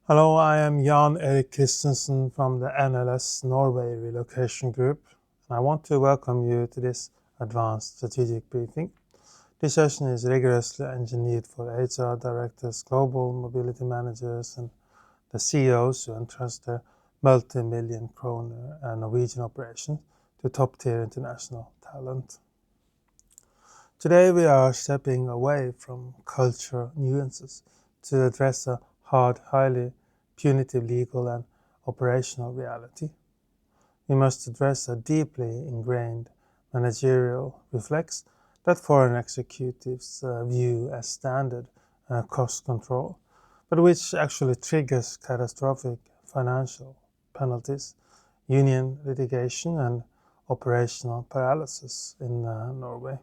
Hello, I am Erik Christensen from the NLS Norway Relocation Group, and I want to welcome you to this advanced strategic briefing. This session is rigorously engineered for HR directors, global mobility managers, and the CEOs who entrust their multi-million-kroner Norwegian operations to top-tier international talent. Today we are stepping away from cultural nuances to address a hard, highly punitive legal and operational reality. We must address a deeply ingrained managerial reflex that foreign executives view as standard cost control, but which actually triggers catastrophic financial penalties, union litigation, and operational paralysis in Norway.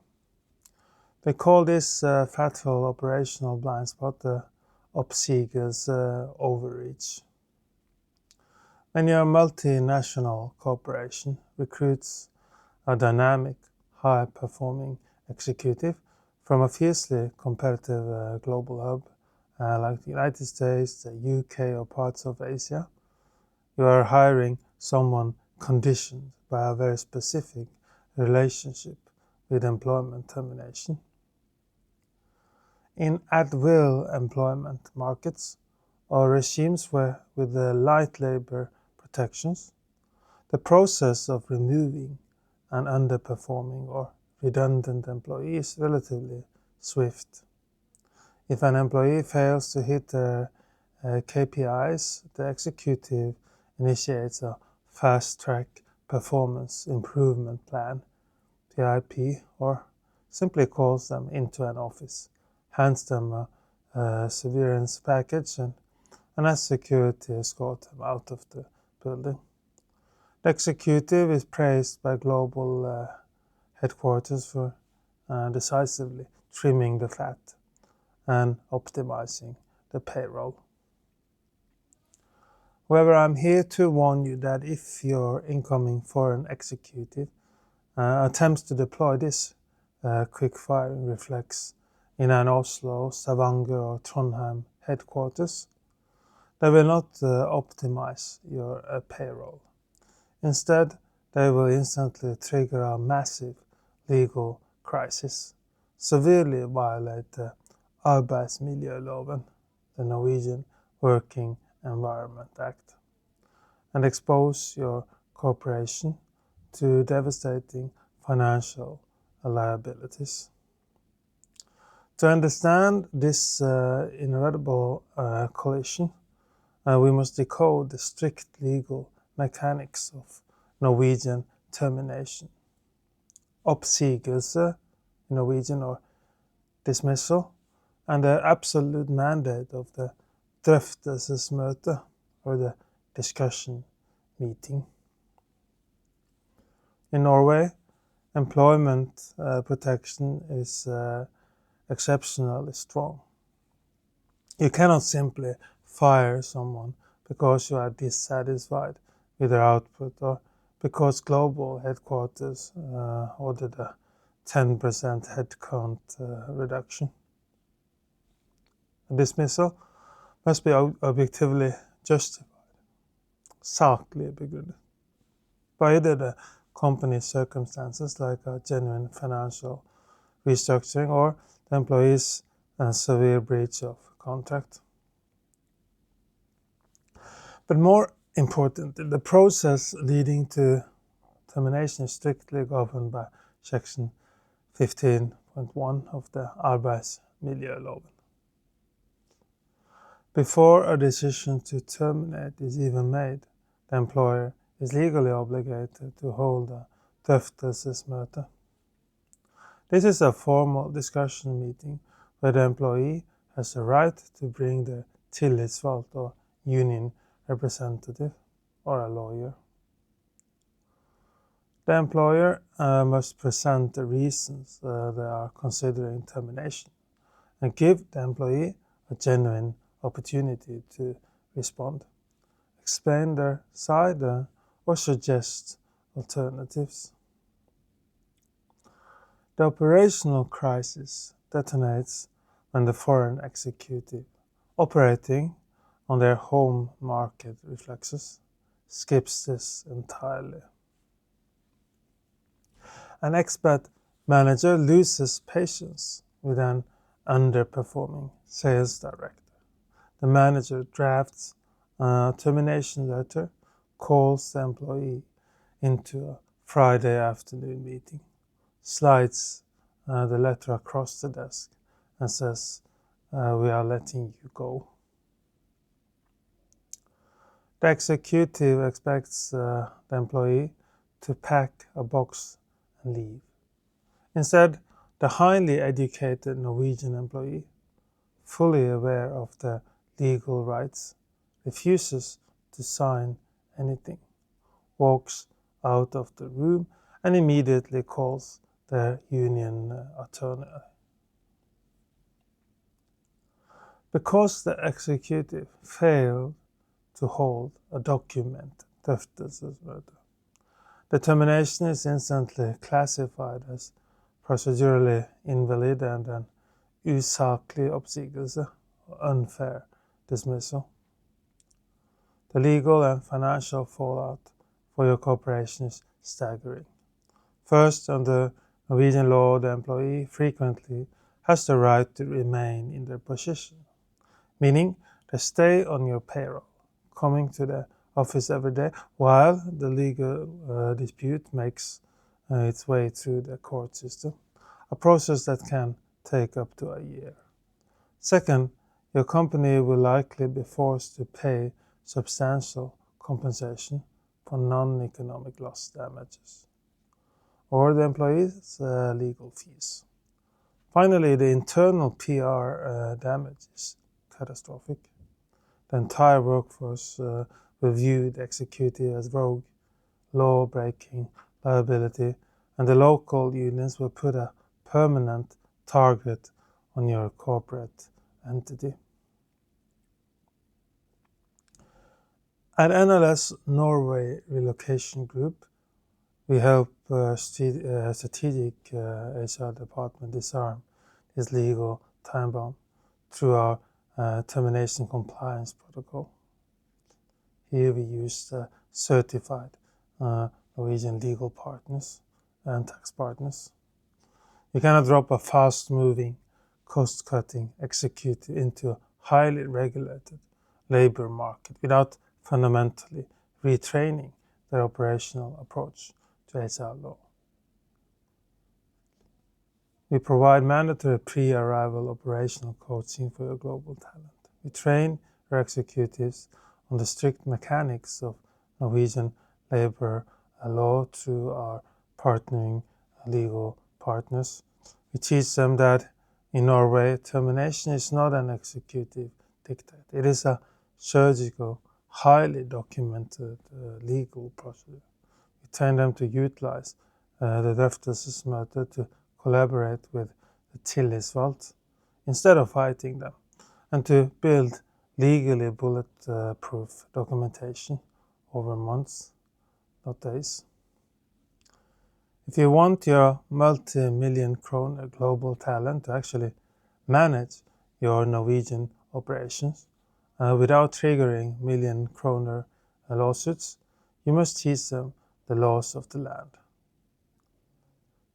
They call this fatal operational blind spot the Oppsigelse Overreach. When your multinational corporation recruits a dynamic, high-performing executive from a fiercely competitive global hub like the United States, the UK, or parts of Asia, you are hiring someone conditioned by a very specific relationship with employment termination. In at-will employment markets or regimes with the light labor protections, the process of removing an underperforming or redundant employee is relatively swift. If an employee fails to hit their KPIs, the executive initiates a fast-track performance improvement plan, PIP, or simply calls them into an office, hands them a severance package, and as security escort them out of the building. The executive is praised by global headquarters for decisively trimming the fat and optimizing the payroll. However, I'm here to warn you that if your incoming foreign executive attempts to deploy this quick-firing reflex in an Oslo, Stavanger, or Trondheim headquarters, they will not optimize your payroll. Instead, they will instantly trigger a massive legal crisis, severely violate the Arbeidsmiljøloven, the Norwegian Working Environment Act, and expose your corporation to devastating financial liabilities. To understand this inevitable collision, we must decode the strict legal mechanics of Norwegian termination. Oppsigelse in Norwegian, or dismissal, and the absolute mandate of the Drøftelsesmøte, or the discussion meeting. In Norway, employment protection is exceptionally strong. You cannot simply fire someone because you are dissatisfied with their output or because global headquarters ordered a 10% headcount reduction. A dismissal must be objectively justified, saklig begrunnet, by either the company's circumstances, like a genuine financial restructuring, or the employee's severe breach of contract. But more importantly, the process leading to termination is strictly governed by Section 15.1 of the Arbeidsmiljøloven. Before a decision to terminate is even made, the employer is legally obligated to hold a Drøftelsesmøte. This is a formal discussion meeting where the employee has the right to bring their tillitsvalgt or union representative or a lawyer. The employer must present the reasons they are considering termination and give the employee a genuine opportunity to respond, explain their side, or suggest alternatives. The operational crisis detonates when the foreign executive, operating on their home market reflexes skips this entirely. An expat manager loses patience with an underperforming sales director. The manager drafts a termination letter, calls the employee into a Friday afternoon meeting, slides the letter across the desk and says, "We are letting you go." The executive expects the employee to pack a box and leave. Instead, the highly educated Norwegian employee, fully aware of their legal rights, refuses to sign anything, walks out of the room, and immediately calls their union attorney. Because the executive failed to hold a documented Drøftelsesmøte, the termination is instantly classified as procedurally invalid and an usaklig oppsigelse, or unfair dismissal. The legal and financial fallout for your corporation is staggering. First, under Norwegian law, the employee frequently has the right to remain in their position, meaning they stay on your payroll, coming to the office every day while the legal dispute makes its way through the court system, a process that can take up to a year. Second, your company will likely be forced to pay substantial compensation for non-economic loss damages, or the employee's legal fees. Finally, the internal PR damage is catastrophic. The entire workforce will view the executive as rogue, law-breaking liability, and the local unions will put a permanent target on your corporate entity. At NLS Norway Relocation Group, we help strategic HR department disarm this legal time bomb through our termination compliance protocol. Here we use certified Norwegian legal partners and tax partners. You cannot drop a fast-moving, cost-cutting executive into a highly regulated labor market without fundamentally retraining their operational approach to HR law. We provide mandatory pre-arrival operational coaching for your global talent. We train your executives on the strict mechanics of Norwegian labor law through our partnering legal partners. We teach them that in Norway, termination is not an executive dictate. It is a surgical, highly documented legal procedure. We train them to utilize the Drøftelsesmøte to collaborate with the tillitsvalgt instead of fighting them, and to build legally bulletproof documentation over months, not days. If you want your multi-million-kroner global talent to actually manage your Norwegian operations without triggering million-kroner lawsuits, you must teach them the laws of the land.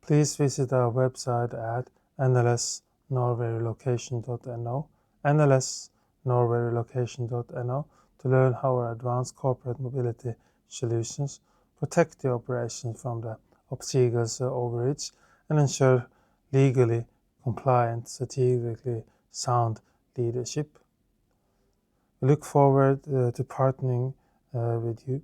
Please visit our website at nlsnorwayrelocation.no, nlsnorwayrelocation.no, to learn how our advanced corporate mobility solutions protect the operations from the Oppsigelse Overreach and ensure legally compliant, strategically sound leadership. We look forward to partnering with you